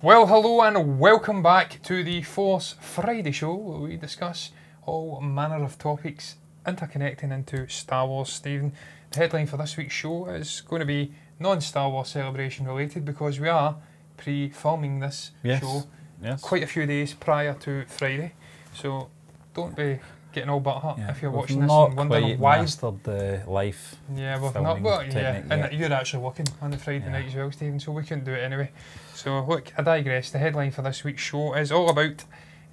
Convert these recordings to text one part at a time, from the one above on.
Well, hello and welcome back to the Force Friday show, where we discuss all manner of topics interconnecting into Star Wars. Stephen, the headline for this week's show is going to be non-Star Wars celebration related, because we are pre-filming this show quite a few days prior to Friday. So don't be getting all butthurt if you're watching this and wondering why. Mastered the life. Yeah, we've not. Well, yeah, and you're actually working on the Friday night as well, Stephen. So we couldn't do it anyway. So look, I digress. The headline for this week's show is all about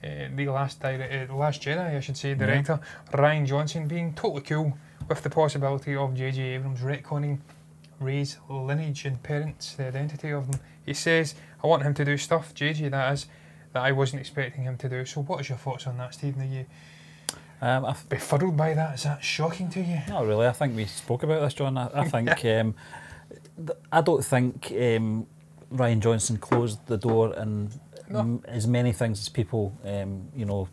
the Last Jedi, I should say, director Rian Johnson being totally cool with the possibility of J.J. Abrams retconning Rey's lineage and parents, the identity of them. He says, "I want him to do stuff, J.J. that is, that I wasn't expecting him to do." So what is your thoughts on that, Stephen? Are you befuddled by that? Is that shocking to you? Not really. I think we spoke about this, John. I think I don't think Rian Johnson closed the door and as many things as people you know,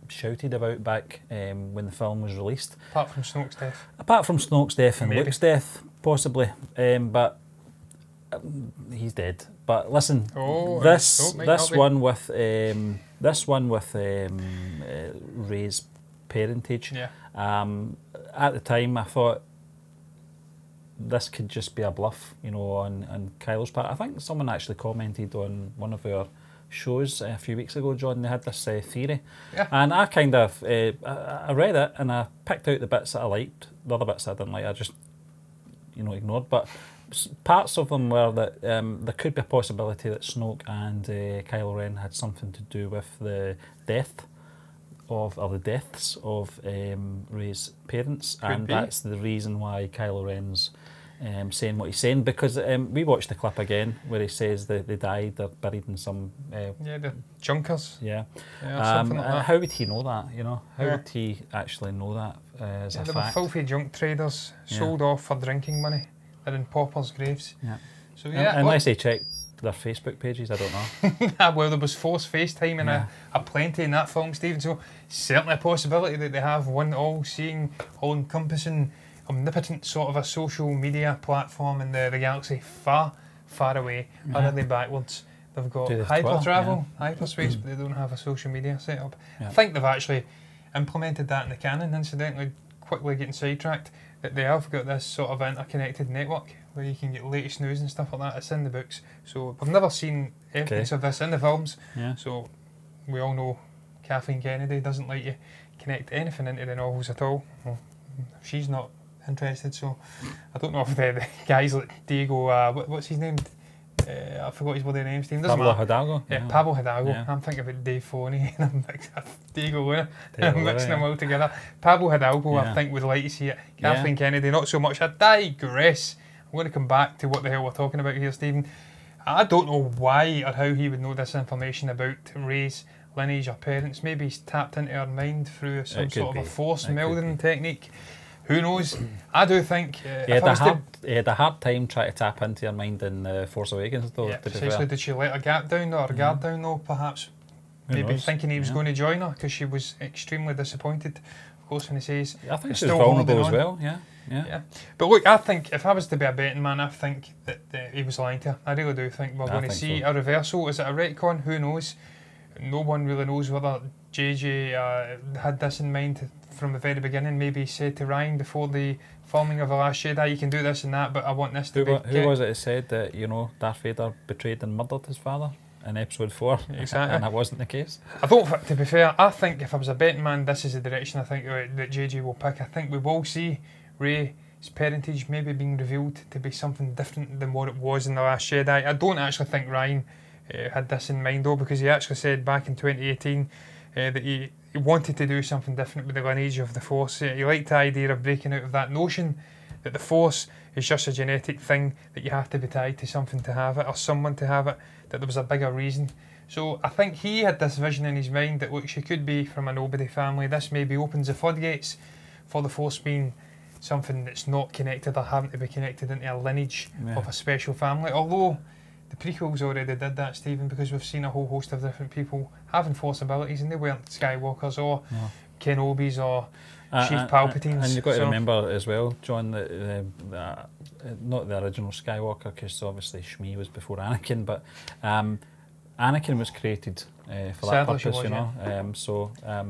shouted about back when the film was released. Apart from Snoke's death. Apart from Snoke's death and Luke's death, possibly. But he's dead. But listen, this one with Rey's parentage. At the time, I thought this could just be a bluff, you know, on Kylo's part. I think someone actually commented on one of our shows a few weeks ago, John. They had this theory, and I kind of I read it and I picked out the bits that I liked. The other bits I didn't like, I just ignored. But parts of them were that there could be a possibility that Snoke and Kylo Ren had something to do with the deaths of Rey's parents, and that's the reason why Kylo Ren's saying what he's saying, because we watched the clip again where he says that they died, they're buried in some the junkers. Something like that. How would he know that? You know, how would he actually know that as a fact? They were filthy junk traders sold off for drinking money. They're in paupers' graves. So unless they check their Facebook pages, I don't know. Well, there was forced FaceTime and a plenty in that film, Stephen, so certainly a possibility that they have one all-seeing, all-encompassing, omnipotent sort of a social media platform in the galaxy far, far away, utterly backwards. They've got hyper-travel, hyperspace, but they don't have a social media setup. I think they've actually implemented that in the canon, incidentally, quickly getting sidetracked, that they have got this sort of interconnected network where you can get latest news and stuff like that. It's in the books. So we've never seen evidence of this in the films. So we all know Kathleen Kennedy doesn't like you connect anything into the novels at all. Well, she's not interested, so I don't know if the guys like Diego, what's his name? I forgot his bloody name, Steve. Pablo Hidalgo? Pablo Hidalgo. I'm thinking about Dave Filoni and I'm mixing Diego Luna. I'm mixing them all together. Pablo Hidalgo, I think, would like to see it. Kathleen Kennedy, not so much. I digress. I'm going to come back to what the hell we're talking about here, Stephen. I don't know why or how he would know this information about Rey's lineage or parents. Maybe he's tapped into her mind through some sort of a force melding technique. Who knows? I do think he had a hard time trying to tap into her mind in Force Awakens, though. Precisely. Did she let her gap down or her guard down, though? Perhaps. Maybe thinking he was going to join her, because she was extremely disappointed. Of course, when he says, I think she's vulnerable as well. But look, I think if I was to be a betting man, I think that he was lying to her. I really do think we're going to see a reversal. Is it a retcon? Who knows? No one really knows whether JJ had this in mind from the very beginning. Maybe he said to Rian before the filming of The Last Jedi, you can do this and that, but I want this to be... Who was it that said that, you know, Darth Vader betrayed and murdered his father in Episode 4? Exactly. And that wasn't the case? I don't, to be fair, I think if I was a betting man, this is the direction I think that JJ will pick. I think we will see Rey's parentage maybe being revealed to be something different than what it was in The Last Jedi. I don't actually think Rian had this in mind, though, because he actually said back in 2018 that he wanted to do something different with the lineage of the Force. He liked the idea of breaking out of that notion that the Force is just a genetic thing, that you have to be tied to something to have it, or someone to have it, that there was a bigger reason. So I think he had this vision in his mind that, look, she could be from a nobody family. This maybe opens the floodgates for the Force being something that's not connected or having to be connected into a lineage of a special family. Although the prequels already did that, Stephen, because we've seen a whole host of different people having Force abilities, and they weren't Skywalkers or Kenobis or Chief Palpatines. And you've got to remember as well, John, that not the original Skywalker, because obviously Shmi was before Anakin, but Anakin was created for that Sadly, purpose, was, you know. yeah.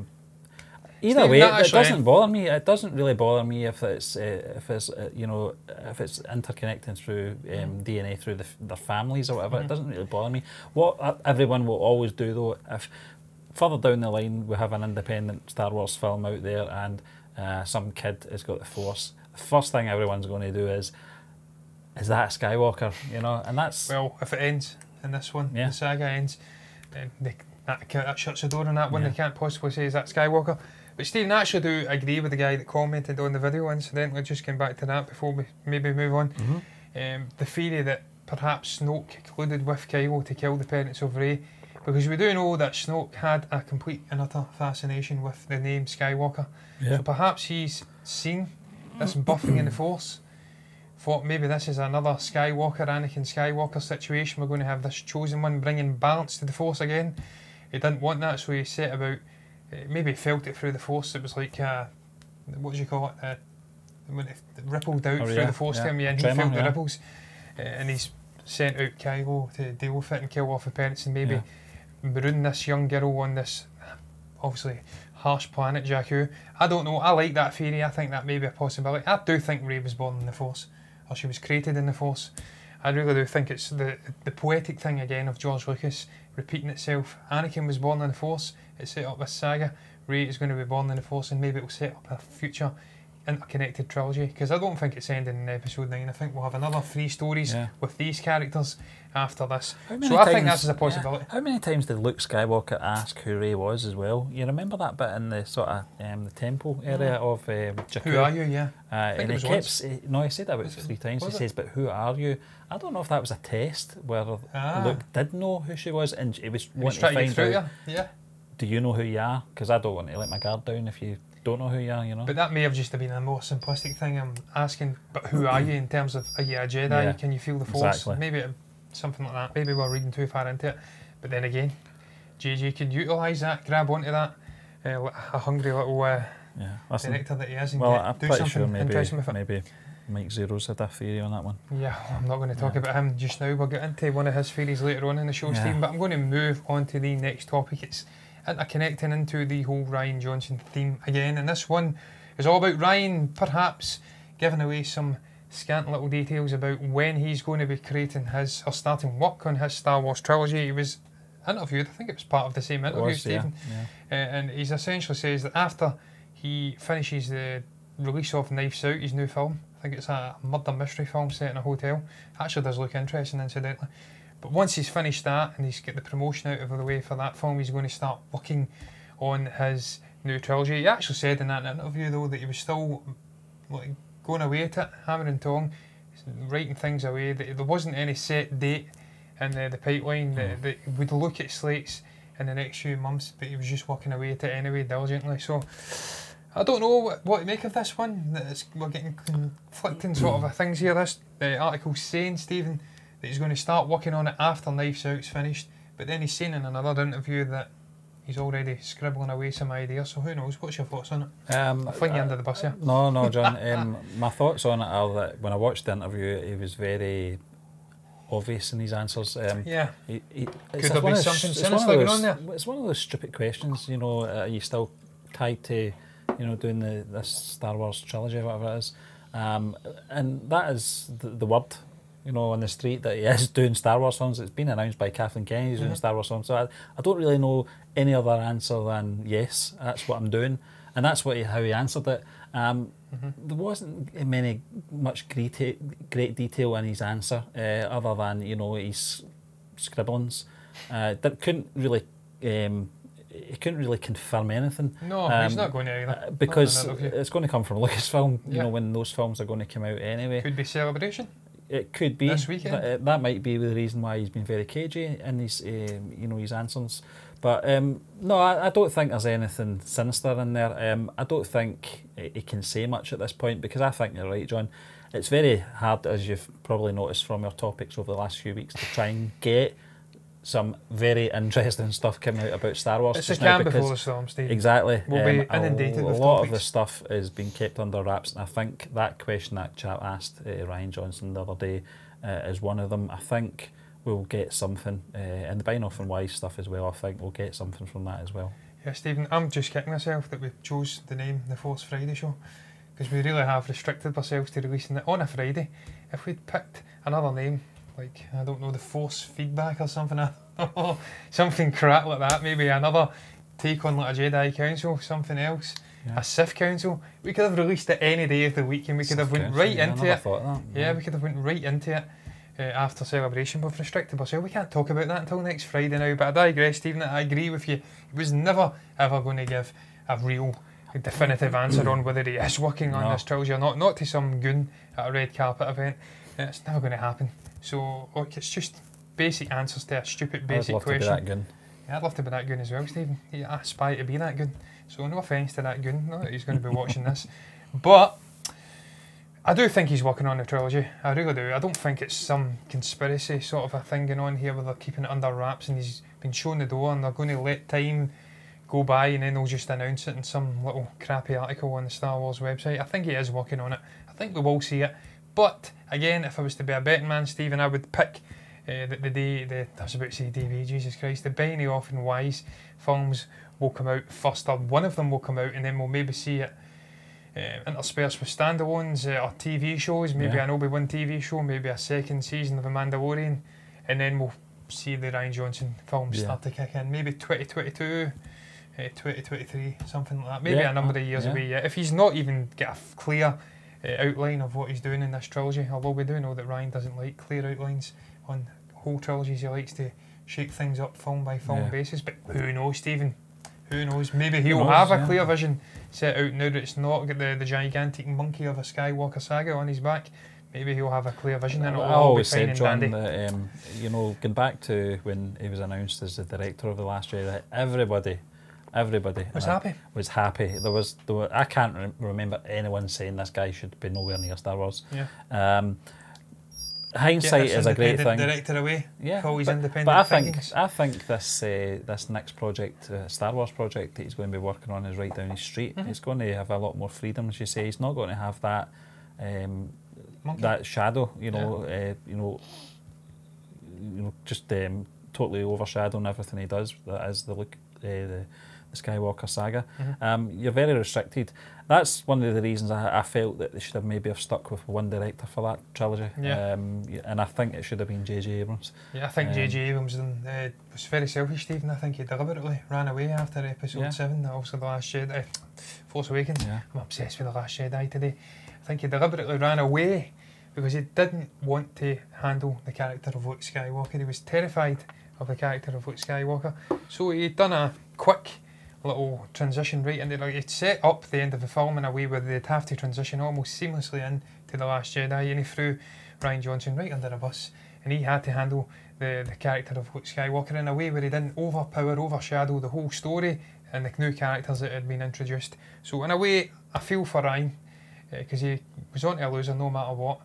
Either way, it doesn't bother me. It doesn't really bother me if it's you know, if it's interconnecting through DNA through their families or whatever. It doesn't really bother me. What everyone will always do though, if further down the line we have an independent Star Wars film out there and some kid has got the Force, the first thing everyone's going to do is that a Skywalker, you know? And that's, well, if it ends in this one, the saga ends, then that shuts the door on that one. They can't possibly say is that Skywalker. But Stephen, I actually do agree with the guy that commented on the video, incidentally, just came back to that before we maybe move on. The theory that perhaps Snoke colluded with Kylo to kill the parents of Rey, because we do know that Snoke had a complete and utter fascination with the name Skywalker. So perhaps he's seen this buffing in the Force, thought maybe this is another Skywalker, Anakin Skywalker situation. We're going to have this chosen one bringing balance to the Force again. He didn't want that, so he set about, maybe felt it through the Force. It was like, what do you call it? When it rippled out through the Force to him, and he felt the ripples. And he's sent out Kylo to deal with it and kill off the parents and maybe maroon this young girl on this, obviously, harsh planet, Jakku. I don't know, I like that theory. I think that may be a possibility. I do think Rey was born in the Force, or she was created in the Force. I really do think it's the poetic thing again of George Lucas repeating itself. Anakin was born in the Force, it set up this saga. Rey is going to be born in the Force, and maybe it will set up a future interconnected trilogy, because I don't think it's ending in episode 9. I think we'll have another 3 stories with these characters after this. So I think this is a possibility. How many times did Luke Skywalker ask who Rey was as well? You remember that bit in the sort of the temple area of Jakku? Who are you? Yeah. And he kept, no, he said that about 3 times. He says, but who are you? I don't know if that was a test where Luke did know who she was, and he was wanting to find out. Do you know who you are? Because I don't want to let my guard down if you don't know who you are, you know. But that may have just been a more simplistic thing. I'm asking, but who are you in terms of, are you a Jedi? Can you feel the Force? Maybe something like that. Maybe we're reading too far into it. But then again, JJ could utilise that, grab onto that, a hungry little director that he is, and I'm do pretty something sure interesting with it. Maybe Mike Zero's had a theory on that one. Yeah, I'm not going to talk about him just now. We'll get into one of his theories later on in the show, Stephen. But I'm going to move on to the next topic. It's interconnecting into the whole Rian Johnson theme again, and this one is all about Rian perhaps giving away some scant little details about when he's going to be creating his, or starting work on his Star Wars trilogy. He was interviewed, I think it was part of the same interview, Stephen, and he's essentially says that after he finishes the release of Knives Out, his new film, I think it's a murder mystery film set in a hotel, actually does look interesting incidentally. But once he's finished that and he's got the promotion out of the way for that film, he's going to start working on his new trilogy. He actually said in that interview though that he was still like going away at it, hammer and tong, writing things away, that there wasn't any set date in the pipeline, that he would look at slates in the next few months, but he was just working away at it anyway diligently. So I don't know what to make of this one. We're getting conflicting sort of things here. This article's saying, Stephen, that he's going to start working on it after Knives Out's finished, but then he's saying in another interview that he's already scribbling away some ideas, so who knows? What's your thoughts on it? I'll fling you under the bus here. No, John. My thoughts on it are that when I watched the interview, he was very obvious in his answers. Could there be something sinister going on there? It's one of those stupid questions, you know, are you still tied to, you know, doing this Star Wars trilogy or whatever it is? And that is the word, you know, on the street that he is doing Star Wars films. It's been announced by Kathleen Kennedy he's doing Star Wars films. So I don't really know any other answer than yes, that's what I'm doing. And that's how he answered it. There wasn't much great detail in his answer, other than, you know, his scribblings. That couldn't really he couldn't really confirm anything. No, he's not going to either. Because it's going to come from Lucasfilm, you know, when those films are going to come out anyway. Could be Celebration. It could be this weekend. That might be the reason why he's been very cagey in his, you know, his answers. But no, I don't think there's anything sinister in there. I don't think he can say much at this point, because I think you're right, John. It's very hard, as you've probably noticed from our topics over the last few weeks, to try and get some very interesting stuff coming out about Star Wars. It's a scam before the storm, Steve. Exactly. We'll be inundated with a lot topics. of the stuff is being kept under wraps, and I think that question that chap asked Rian Johnson the other day is one of them. I think we'll get something, and the Binoff and Wise stuff as well. I think we'll get something from that as well. Yeah, Stephen, I'm just kicking myself that we chose the name The Force Friday Show, because we really have restricted ourselves to releasing it on a Friday. If we'd picked another name, like, I don't know, The Force Feedback or something, something crap like that, maybe another take on like a Jedi Council, something else, a Sith Council, we could have released it any day of the week and we could have went right into it. Yeah, we could have went right into it after Celebration. We've restricted ourselves. We can't talk about that until next Friday now, but I digress, Stephen. I agree with you. He was never ever going to give a real definitive answer on whether he is working on this trilogy or not to some goon at a red carpet event. It's never going to happen. So look, it's just basic answers to a stupid basic question. I'd love to be that goon. Yeah, I'd love to be that goon as well, Stephen. Yeah, I aspire to be that goon. So no offence to that goon, not that he's going to be watching this. But I do think he's working on the trilogy. I really do. I don't think it's some conspiracy sort of a thing going on here where they're keeping it under wraps and he's been shown the door and they're going to let time go by and then they'll just announce it in some little crappy article on the Star Wars website. I think he is working on it. I think we will see it. But again, if I was to be a betting man, Stephen, I would pick I was about to say DV, Jesus Christ, the Benioff and Wise films will come out first, or one of them will come out, and then we'll maybe see it interspersed with standalones or TV shows, maybe an Obi-Wan TV show, maybe a second season of The Mandalorian, and then we'll see the Rian Johnson films start to kick in, maybe 2022, 2023, something like that, maybe a number of years away yet. If he's not even got a clear outline of what he's doing in this trilogy, although we do know that Rian doesn't like clear outlines on whole trilogies, he likes to shake things up film by film basis, but who knows, Stephen? Who knows? Maybe he'll have a clear vision set out now that it's not got the gigantic monkey of a Skywalker saga on his back. Maybe he'll have a clear vision and it'll all be fine and dandy. I always said, John, that, you know, going back to when he was announced as the director of The Last Jedi, everybody was happy. Was happy. There was I can't remember anyone saying this guy should be nowhere near Star Wars. Hindsight is a great thing. Director away. Call his independent. But I think this next project, Star Wars project that he's going to be working on, is right down his street. He's going to have a lot more freedom, as you say. He's not going to have that that shadow, you know, just totally overshadowing everything he does. That is the look, the Skywalker saga. You're very restricted. That's one of the reasons I felt that they should have maybe have stuck with one director for that trilogy. And I think it should have been J.J. Abrams. Yeah, I think J.J. Abrams was very selfish, Stephen. I think he deliberately ran away after Episode 7, also The Last Jedi, Force Awakens. I'm obsessed with The Last Jedi today. I think he deliberately ran away because he didn't want to handle the character of Luke Skywalker. He was terrified of the character of Luke Skywalker. So he'd done a quick little transition right into, like, he'd set up the end of the film in a way where they'd have to transition almost seamlessly into The Last Jedi, and he threw Rian Johnson right under a bus, and he had to handle the character of Luke Skywalker in a way where he didn't overshadow the whole story and the new characters that had been introduced. So in a way, I feel for Rian, because he was on to a loser no matter what.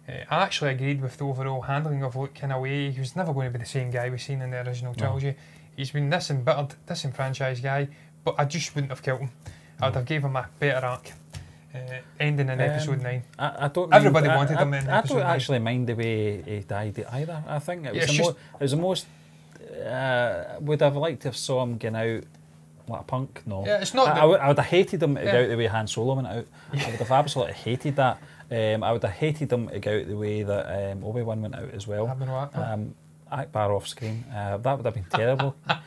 I actually agreed with the overall handling of Luke in a way. He was never going to be the same guy we've seen in the original trilogy. He's been this embittered, disenfranchised guy, but I just wouldn't have killed him. I'd have gave him a better arc, ending in Episode 9. Everybody wanted him in Episode 9. I don't actually mind the way he died either. I think it was the most... would have liked to have saw him get out like a punk? No. Yeah, it's not. I would have hated him to go out the way Han Solo went out. I would have absolutely hated that. I would have hated him to go out the way that Obi-Wan went out as well. Akbar off screen. That would have been terrible. Can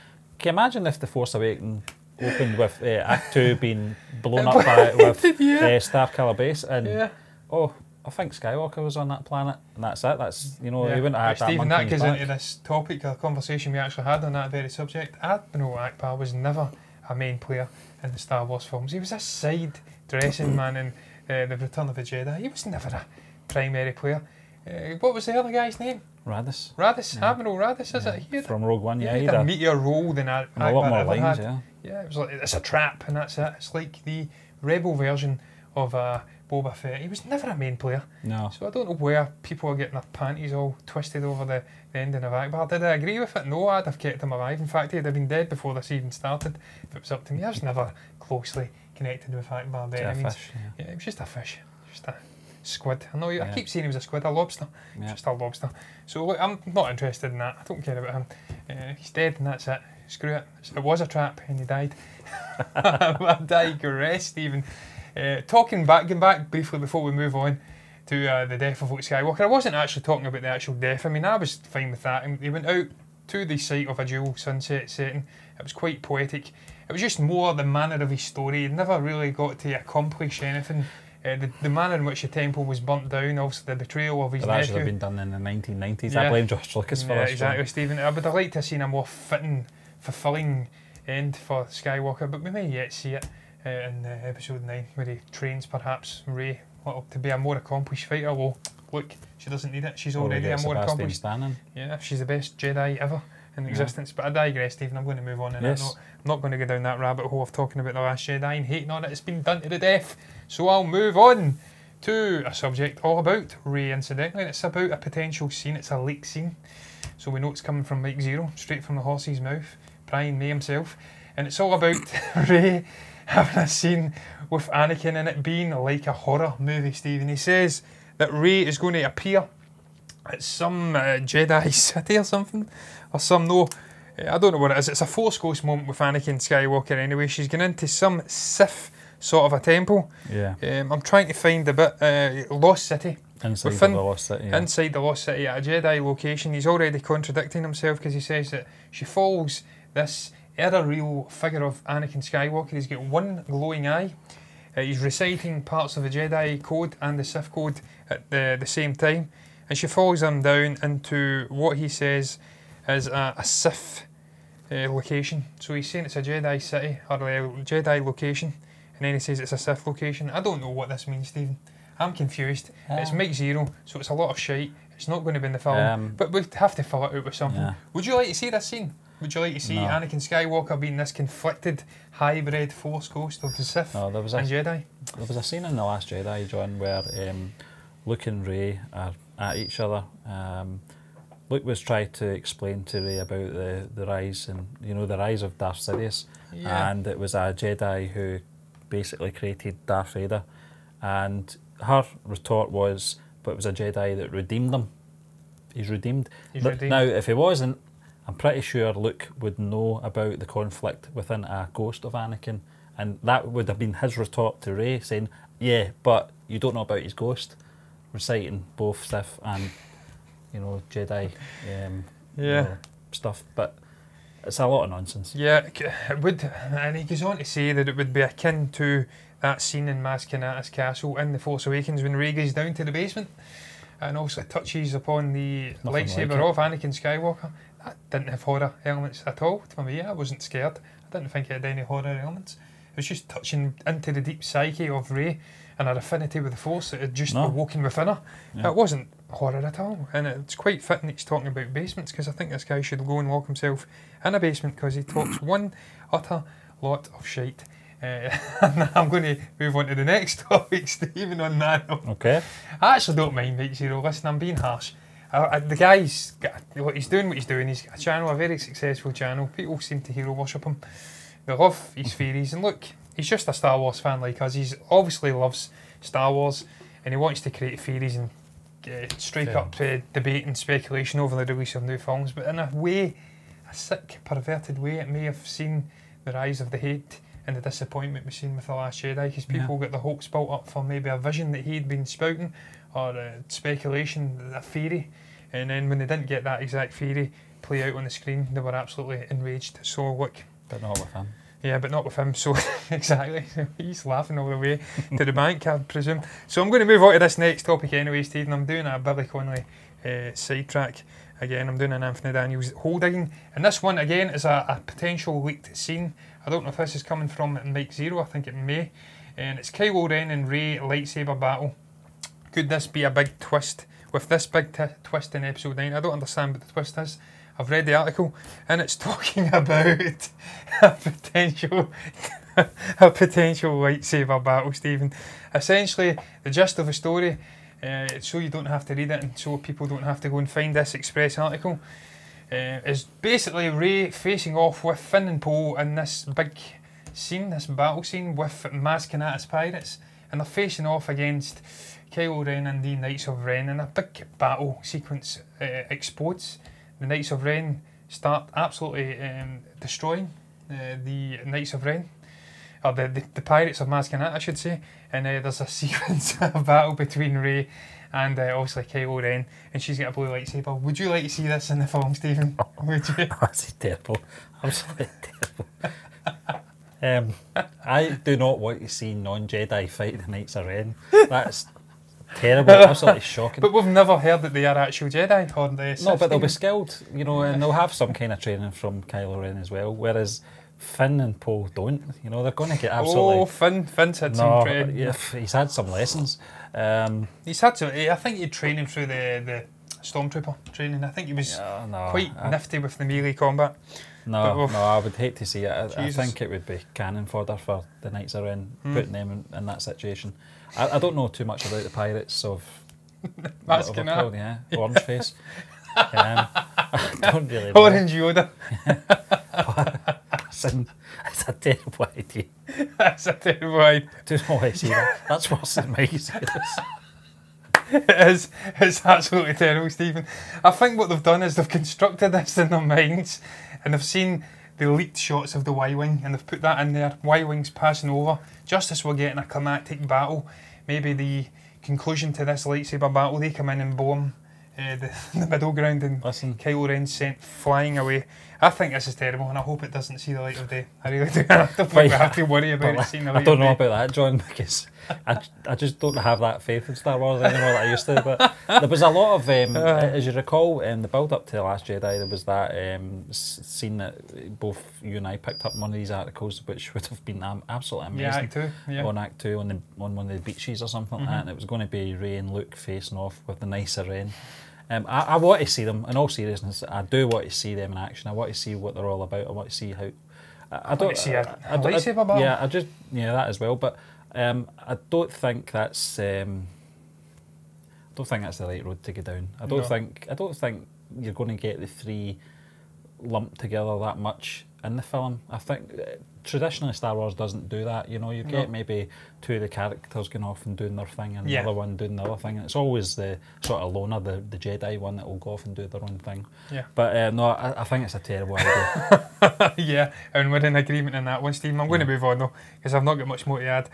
you imagine if The Force Awakens opened with Act 2 being blown up by with Star Killer Base and I think Skywalker was on that planet and that's it. That's, you know, he wouldn't have had that. Stephen, that goes into this topic, a conversation we actually had on that very subject. Admiral Akbar was never a main player in the Star Wars films. He was a side dressing man in The Return of the Jedi. He was never a primary player. What was the other guy's name? Radis. Admiral Radis, is it? From Rogue One, he had a meteor role than Akbar a lot more lines, it was like, it's a trap and that's it. It's like the rebel version of Boba Fett. He was never a main player. No. So I don't know where people are getting their panties all twisted over the ending of Akbar. Did I agree with it? No, I'd have kept him alive. In fact, he'd have been dead before this even started if it was up to me. I was never closely connected with Akbar by any means. He was just a fish. squid. I know I keep saying he was a squid, a lobster. Just a lobster. So look, I'm not interested in that. I don't care about him. He's dead and that's it. Screw it. It was a trap and he died. I digress, Stephen. Going back briefly before we move on to the death of Luke Skywalker. I wasn't actually talking about the actual death. I mean, I was fine with that. He went out to the site of a dual sunset setting. It was quite poetic. It was just more the manner of his story. He never really got to accomplish anything. The manner in which the temple was burnt down, also the betrayal of his nephew. That should have been done in the 1990s. I blame George Lucas for this. Exactly, Stephen. I would have liked to have seen a more fitting, fulfilling end for Skywalker, but we may yet see it in episode 9, where he trains perhaps Rey to be a more accomplished fighter. Well, look, she doesn't need it. She's already a more accomplished. Yeah, she's the best Jedi ever in existence. But I digress, Stephen. I'm going to move on. And I'm not going to go down that rabbit hole of talking about The Last Jedi and hating on it. It's been done to the death. So I'll move on to a subject all about Rey, incidentally. And it's about a potential scene. It's a leak scene. So we know it's coming from Mike Zero, straight from the horse's mouth. Brian May himself. And it's all about Rey having a scene with Anakin and it being like a horror movie, Stephen. He says that Rey is going to appear at some Jedi city or something. Or some, I don't know what it is. It's a Force Ghost moment with Anakin Skywalker anyway. She's going into some Sith sort of a temple. Yeah. I'm trying to find a bit, Lost City. Inside the Lost City. Yeah. Inside the Lost City at a Jedi location. He's already contradicting himself because he says that she follows this real figure of Anakin Skywalker. He's got one glowing eye. He's reciting parts of the Jedi code and the Sith code at the same time. And she follows him down into what he says is a Sith location. So he's saying it's a Jedi city or a Jedi location. And then he says it's a Sith location. I don't know what this means, Stephen. I'm confused. It's Mike Zero, so it's a lot of shite. It's not going to be in the film. But we'd have to fill it out with something. Yeah. Would you like to see this scene? Would you like to see Anakin Skywalker being this conflicted, hybrid Force Ghost of the Sith and Jedi? There was a scene in The Last Jedi, John, where Luke and Rey are at each other. Luke was trying to explain to Rey about the rise and the rise of Darth Sidious, and it was a Jedi who basically created Darth Vader, and her retort was, but it was a Jedi that redeemed him. He's redeemed. Now, if he wasn't, I'm pretty sure Luke would know about the conflict within a ghost of Anakin, and that would have been his retort to Rey, saying, yeah, but you don't know about his ghost, reciting both Sith and Jedi stuff, but it's a lot of nonsense. Yeah, it would, and he goes on to say that it would be akin to that scene in Maz Kanata's castle in The Force Awakens when Rey goes down to the basement and also touches upon the lightsaber of Anakin Skywalker. That didn't have horror elements at all to me. I wasn't scared. I didn't think it had any horror elements. It was just touching into the deep psyche of Rey and her affinity with the Force that had just awoken within her. Yeah. It wasn't horror at all, and it's quite fitting that he's talking about basements, because I think this guy should go and lock himself in a basement, because he talks one utter lot of shite. I'm going to move on to the next topic, Stephen, on that. Okay. I actually don't mind Mike Zero. Listen, I'm being harsh. The guy's he's doing what he's doing. He's got a channel, a very successful channel. People seem to hero worship him. They love his theories, and look, he's just a Star Wars fan like us. He obviously loves Star Wars, and he wants to create theories and strike up debate and speculation over the release of new films. But in a way, a sick, perverted way, it may have seen the rise of the hate and the disappointment we've seen with The Last Jedi, because people got the hopes built up for maybe a vision that he'd been spouting, or speculation, a theory, and then when they didn't get that exact theory play out on the screen, they were absolutely enraged. So look, but not with him. Yeah, but not with him. So exactly, he's laughing all the way to the bank, I presume. So I'm going to move on to this next topic anyway, Stephen. I'm doing a Billy Connolly sidetrack again. I'm doing an Anthony Daniels hole digging, and this one again is a potential leaked scene. I don't know if this is coming from Mike Zero. I think it may, and it's Kylo Ren and Rey lightsaber battle. Could this be a big twist? With this big twist in episode 9, I don't understand what the twist is. I've read the article, and it's talking about a potential lightsaber battle, Stephen. Essentially, the gist of the story, so you don't have to read it and so people don't have to go and find this express article, is basically Rey facing off with Finn and Poe in this big scene, this battle scene with Maz Kanata's pirates, and they're facing off against Kylo Ren and the Knights of Ren, and a big battle sequence explodes. The Knights of Ren start absolutely destroying the Knights of Ren, or the Pirates of Maz Kanata, I should say. And there's a sequence of battle between Rey and obviously Kylo Ren, and she's got a blue lightsaber. Would you like to see this in the film, Stephen? Would you? That's terrible. Absolutely terrible. I do not want to see non-Jedi fight the Knights of Ren. That's terrible, absolutely shocking. But we've never heard that they are actual Jedi, or they? No, but they'll be skilled, you know, and they'll have some kind of training from Kylo Ren as well. Whereas Finn and Poe don't. You know, they're going to get absolutely. Oh, Finn's had some training. Yeah, he's had some lessons. He's had to. I think he'd train him through the Stormtrooper training. I think he was quite nifty with the melee combat. No, I would hate to see it. I think it would be cannon fodder for the Knights of Ren, putting them in that situation. I don't know too much about the Pirates of Maz Kanata. Yeah, Orange Face. I don't really know. Orange Yoda. It's a terrible idea. That's a terrible idea. I don't know why I see that. That's worse than Mikey says. It's absolutely terrible, Stephen. I think what they've done is they've constructed this in their minds, and they've seen the leaked shots of the Y-Wing, and they've put that in there. Y-Wing's passing over, just as we're getting a climactic battle. Maybe the conclusion to this lightsaber battle, they come in and bomb the middle ground, and Kylo Ren's sent flying away. I think this is terrible, and I hope it doesn't see the light of day. I really do. I don't think we have to worry about it seeing the light of day. I don't know about that, John, because I just don't have that faith in Star Wars anymore that I used to. But there was a lot of, as you recall, in the build-up to The Last Jedi, there was that scene that both you and I picked up in one of these articles, which would have been absolutely amazing. Yeah, Act 2. Yeah. On Act 2, on one of the beaches or something like that, and it was going to be Rey and Luke facing off with the Knights of Ren. I want to see them, in all seriousness. I do want to see them in action. I want to see what they're all about. I want to see how. I don't see a lightsaber battle. Yeah, that as well. But I don't think that's. I don't think that's the right road to go down. I don't think you're going to get the three lumped together that much in the film. I think traditionally Star Wars doesn't do that. You know, you get maybe two of the characters going off and doing their thing, and the other one doing the other thing. And it's always the sort of loner, the Jedi one that will go off and do their own thing. Yeah. But no, I think it's a terrible idea. Yeah, and we're in agreement on that one, Stephen. I'm going to move on though, because I've not got much more to add.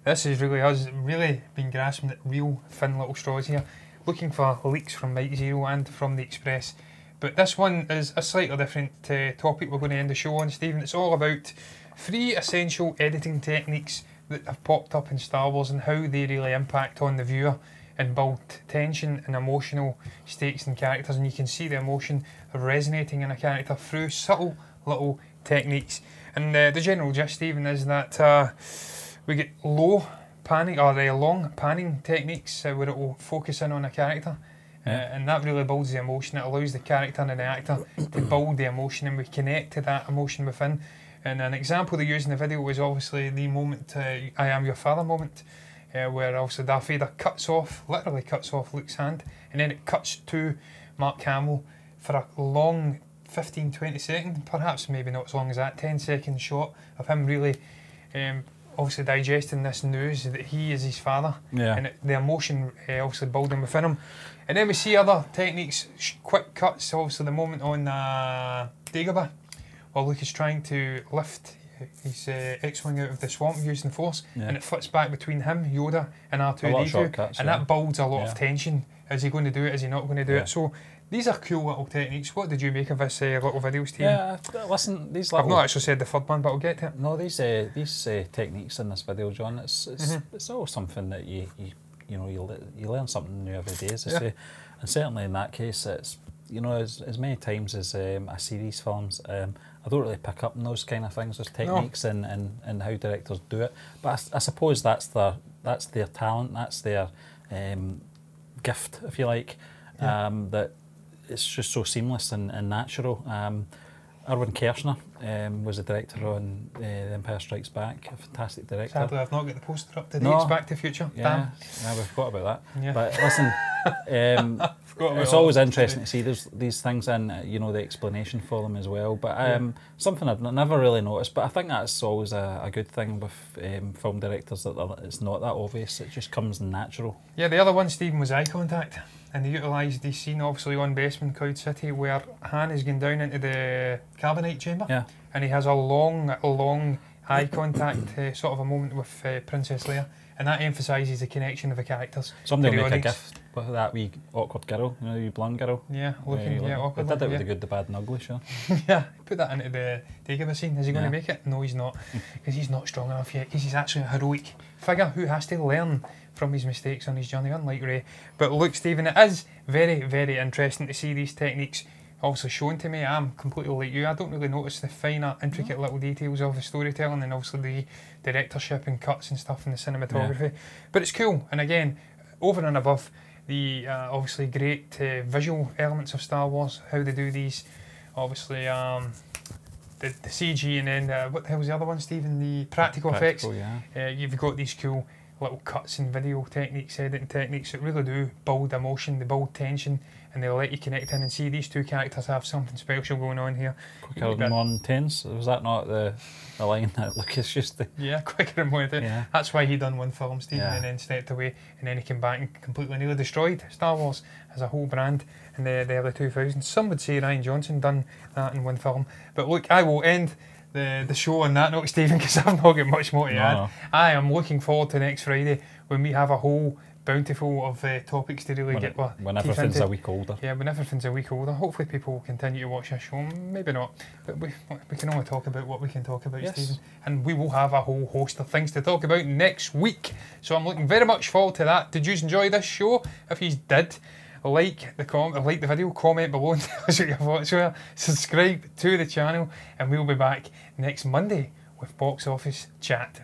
This is really been grasping at real thin little straws here, looking for leaks from Mike Zero and from the Express. But this one is a slightly different topic we're going to end the show on, Stephen. It's all about 3 essential editing techniques that have popped up in Star Wars and how they really impact on the viewer and build tension and emotional stakes in characters. And you can see the emotion resonating in a character through subtle little techniques. And the general gist, Stephen, is that we get long panning techniques where it will focus in on a character. And that really builds the emotion. It allows the character and the actor to build the emotion, and we connect to that emotion within. And an example they used in the video was obviously the moment, I am your father moment, where obviously Darth Vader literally cuts off Luke's hand, and then it cuts to Mark Hamill for a long 15-20 second, perhaps maybe not as long as that, 10-second shot of him really obviously digesting this news that he is his father, and the emotion obviously building within him. And then we see other techniques, quick cuts, obviously the moment on Dagobah, while Luke is trying to lift his X-Wing out of the swamp using the Force, and it flips back between him, Yoda, and R2-D2, and that builds a lot of tension. Is he going to do it? Is he not going to do it? So these are cool little techniques. What did you make of this little video, Steve? Yeah, listen, these little... I've not actually said the third one, but I'll get to it. No, these techniques in this video, John, it's all something that you learn something new every day, as I say. And certainly in that case, it's, you know, as many times as I see these films, I don't really pick up on those kind of things, those techniques and how directors do it. But I suppose that's their talent, that's their gift, if you like, that it's just so seamless and natural. Irwin Kershner was the director on The Empire Strikes Back, a fantastic director. Sadly, I've not got the poster up today. It's Back to the Future. Yeah, we forgot about that. Yeah. But listen, It's always interesting to see these things and the explanation for them as well. But something I've never really noticed. But I think that's always a good thing with film directors, that it's not that obvious. It just comes natural. Yeah, the other one, Stephen, was eye contact, and they utilised this scene obviously on Bespin Cloud City where Han is going down into the carbonite chamber, and he has a long eye contact sort of a moment with Princess Leia. And that emphasises the connection of the characters. Somebody will make a gif with that wee awkward girl, the wee blonde girl. Yeah, looking awkward. They did it with the good, the bad and ugly, sure. Yeah, put that into the Dagobah scene. Is he going to make it? No, he's not. Because he's not strong enough yet. Because he's actually a heroic figure who has to learn from his mistakes on his journey, unlike Rey. But look, Stephen, it is very, very interesting to see these techniques obviously shown to me. I'm completely like you. I don't really notice the finer, intricate little details of the storytelling and obviously the directorship and cuts and stuff and the cinematography. But it's cool. And again, over and above the obviously great visual elements of Star Wars, how they do these, obviously the CG, and then what the hell was the other one, Stephen? The practical effects. You've got these cool little cuts and video techniques, editing techniques that really do build emotion, they build tension, and they let you connect in and see these two characters have something special going on here. Quicker and more intense. Was that not the line that Lucas used to? Yeah, quicker and more intense. Yeah. That's why he done one film, Stephen, and then stepped away, and then he came back and completely nearly destroyed Star Wars as a whole brand in the early 2000s. Some would say Rian Johnson done that in one film. But look, I will end the show on that note, Stephen, because I've not got much more to add. I am looking forward to next Friday when we have a whole bountiful of topics to really get when everything's a week older. Yeah, when everything's a week older. Hopefully people will continue to watch our show. Maybe not, but we can only talk about what we can talk about, Stephen. And we will have a whole host of things to talk about next week. So I'm looking very much forward to that. Did you enjoy this show? If you did, like the video, comment below and tell us what your thoughts were. Subscribe to the channel, and we'll be back next Monday with Box Office Chat.